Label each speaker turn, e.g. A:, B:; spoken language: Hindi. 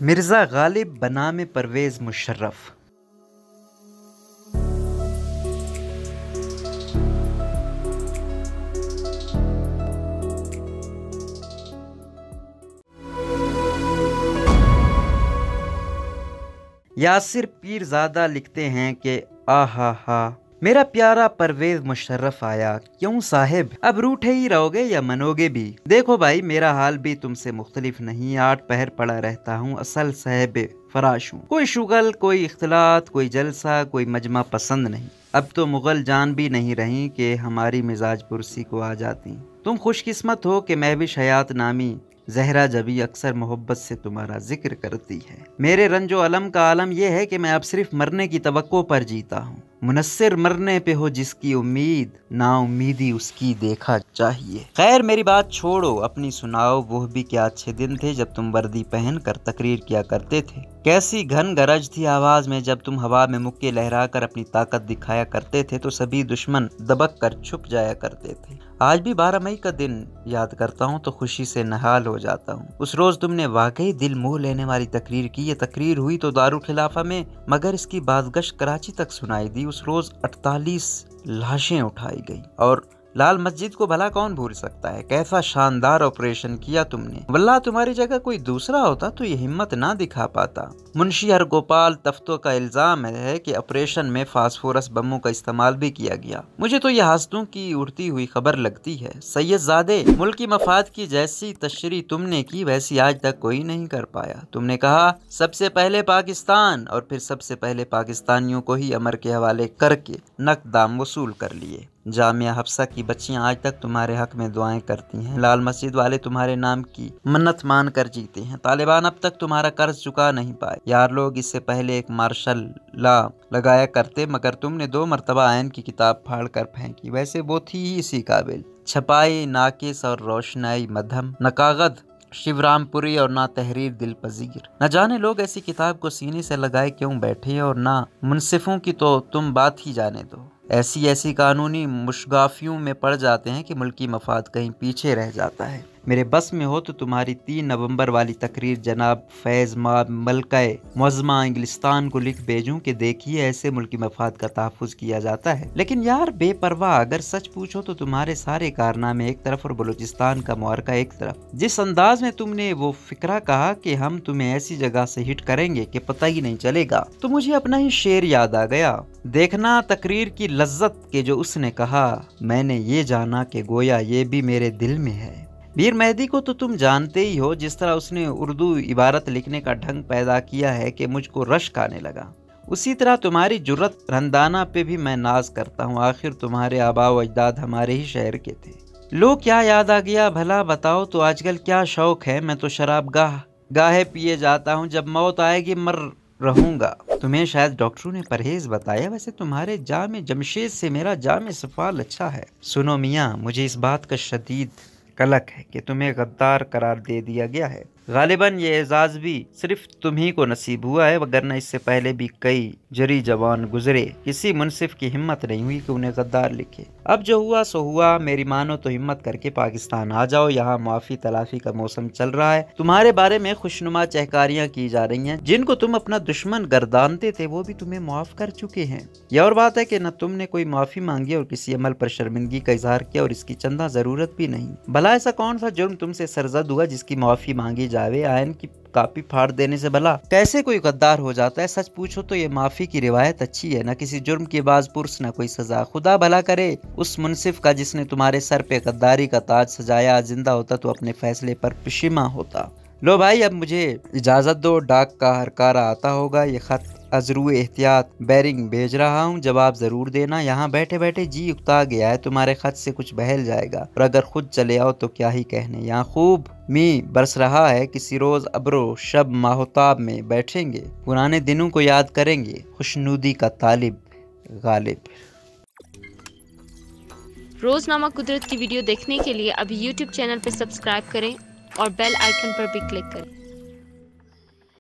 A: मिर्ज़ा गालिब बनाम परवेज़ मुशर्रफ। यासिर पीरज़ादा लिखते हैं कि आहा हा मेरा प्यारा परवेज़ मुशर्रफ आया, क्यों साहिब अब रूठे ही रहोगे या मनोगे भी। देखो भाई, मेरा हाल भी तुमसे मुख्तलिफ नहीं, 8 पहर पड़ा रहता हूँ, असल साहिब फराश हूँ। कोई शुगल, कोई इख्तिलात, कोई जलसा, कोई मजमा पसंद नहीं। अब तो मुगल जान भी नहीं रही कि हमारी मिजाज पुरसी को आ जाती। तुम खुशकिस्मत हो कि महविश हयात नामी जहरा जबी अक्सर मोहब्बत से तुम्हारा जिक्र करती है। मेरे रंजो अलम का आलम यह है कि मैं अब सिर्फ मरने की तवक्को पर जीता हूँ। मुनस्सिर मरने पे हो जिसकी उम्मीद, ना उम्मीदी उसकी देखा चाहिए। खैर मेरी बात छोड़ो, अपनी सुनाओ। वो भी क्या अच्छे दिन थे जब तुम वर्दी पहन कर तकरीर किया करते थे। कैसी घन गरज थी आवाज में जब तुम हवा में मुक्के लहरा कर अपनी ताकत दिखाया करते थे तो सभी दुश्मन दबक कर छुप जाया करते थे। आज भी 12 मई का दिन याद करता हूँ तो खुशी से नहाल हो जाता हूँ। उस रोज तुमने वाकई दिल मोह लेने वाली तकरीर की। ये तकरीर हुई तो दारुल खिलाफा में, मगर इसकी बाज़गश्त कराची तक सुनाई दी। उस रोज 48 लाशें उठाई गई और लाल मस्जिद को भला कौन भूल सकता है। कैसा शानदार ऑपरेशन किया तुमने। वल्लाह तुम्हारी जगह कोई दूसरा होता तो ये हिम्मत ना दिखा पाता। मुंशी हरगोपाल तफ्तो का इल्जाम है कि ऑपरेशन में फास्फोरस बमों का इस्तेमाल भी किया गया। मुझे तो यह हंसतों की उड़ती हुई खबर लगती है। सैयदजादे, मुल्की मफाद की जैसी तशरीह तुमने की वैसी आज तक कोई नहीं कर पाया। तुमने कहा सबसे पहले पाकिस्तान और फिर सबसे पहले पाकिस्तानियों को ही अमर के हवाले करके नकदाम वसूल कर लिए। जामिया हफ्सा की बच्चियां आज तक तुम्हारे हक में दुआएं करती हैं। लाल मस्जिद वाले तुम्हारे नाम की मन्नत मान कर जीते हैं। तालिबान अब तक तुम्हारा कर्ज चुका नहीं पाए। यार लोग इससे पहले एक मार्शल लॉ लगाया करते, मगर तुमने 2 मरतबा आयन की किताब फाड़ कर फेंकी। वैसे वो थी ही इसी काबिल। छपाई नाकिस और रोशनाई मध्यम, न कागज शिवरामपुरी और ना तहरीर दिल पजीर। न जाने लोग ऐसी किताब को सीने से लगाए क्यों बैठे, और ना मुनसिफों की तो तुम बात ही जाने दो। ऐसी कानूनी मुशगाफियों में पड़ जाते हैं कि मुल्की मफाद कहीं पीछे रह जाता है। मेरे बस में हो तो तुम्हारी 3 नवंबर वाली तकरीर जनाब फैज मलकाए मुअज़्ज़मा इंग्लिस्तान को लिख भेजूं कि देखिए ऐसे मुल्की मफाद का तहफ़्फ़ुज़ किया जाता है। लेकिन यार बेपरवाह, अगर सच पूछो तो तुम्हारे सारे कारनामे एक तरफ और बलूचिस्तान का मुआरका एक तरफ। जिस अंदाज में तुमने वो फिक्रा कहा कि हम तुम्हें ऐसी जगह से हिट करेंगे कि पता ही नहीं चलेगा, तो मुझे अपना ही शेर याद आ गया। देखना तकरीर की लज्जत के जो उसने कहा, मैंने ये जाना कि गोया ये भी मेरे दिल में है। मीर मेहदी को तो तुम जानते ही हो, जिस तरह उसने उर्दू इबारत लिखने का ढंग पैदा किया है कि मुझको रश्क आने लगा। उसी तरह तुम्हारी जुर्रत रंदाना पे भी मैं नाज करता हूँ। आखिर तुम्हारे आबा व अजदाद हमारे ही शहर के थे। लो क्या याद आ गया भला बताओ तो आजकल क्या शौक है। मैं तो शराब गाहे पिए जाता हूँ, जब मौत आएगी मर रहूंगा। तुम्हें शायद डॉक्टरों ने परहेज बताया। वैसे तुम्हारे जामे जमशेद से मेरा जामे सफाल अच्छा है। सुनो मियाँ, मुझे इस बात का शदीद कलक है कि तुम्हें गद्दार करार दे दिया गया है। गालिबन ये एजाज भी सिर्फ तुम ही को नसीब हुआ है, वगरना इससे पहले भी कई जरी जवान गुजरे। किसी मुनसिफ की हिम्मत नहीं हुई कि उन्हें गद्दार लिखे। अब जो हुआ सो हुआ। मेरी मानो तो हिम्मत करके पाकिस्तान आ जाओ। यहाँ मुआफी तलाफी का मौसम चल रहा है। तुम्हारे बारे में खुशनुमा चहकारियाँ की जा रही हैं। जिनको तुम अपना दुश्मन गर्दानते थे वो भी तुम्हें माफ कर चुके हैं। यह और बात है कि न तुमने कोई माफी मांगी और किसी अमल पर शर्मिंदगी का इजहार किया, और इसकी चंदा जरूरत भी नहीं। भला ऐसा कौन सा जुर्म तुमसे सरजद हुआ जिसकी माफी मांगी जावे। आयन की कापी फाड़ देने से भला कैसे कोई गद्दार हो जाता है। सच पूछो तो ये माफी की रिवायत अच्छी है। न किसी जुर्म की बाज पुरस, न कोई सजा। खुदा भला करे उस मुनसिफ का जिसने तुम्हारे सर पे गद्दारी का ताज सजाया। जिंदा होता तो अपने फैसले पर पशिमा होता। लो भाई, अब मुझे इजाजत दो। डाक का हरकारा आता होगा। ये खत अजरू एहतियात बैरिंग भेज रहा हूँ, जवाब जरूर देना। यहाँ बैठे बैठे जी उकता गया है। तुम्हारे खत से कुछ बहल जाएगा, और अगर खुद चले आओ तो क्या ही कहने। यहाँ खूब मी बरस रहा है। किसी रोज अब्रो शब माहताब में बैठेंगे, पुराने दिनों को याद करेंगे। खुशनुदी का तालिब गालिब।
B: रोजनामा कुदरत की वीडियो देखने के लिए अभी YouTube चैनल पर सब्सक्राइब करें और बेल आइकन पर भी क्लिक करें।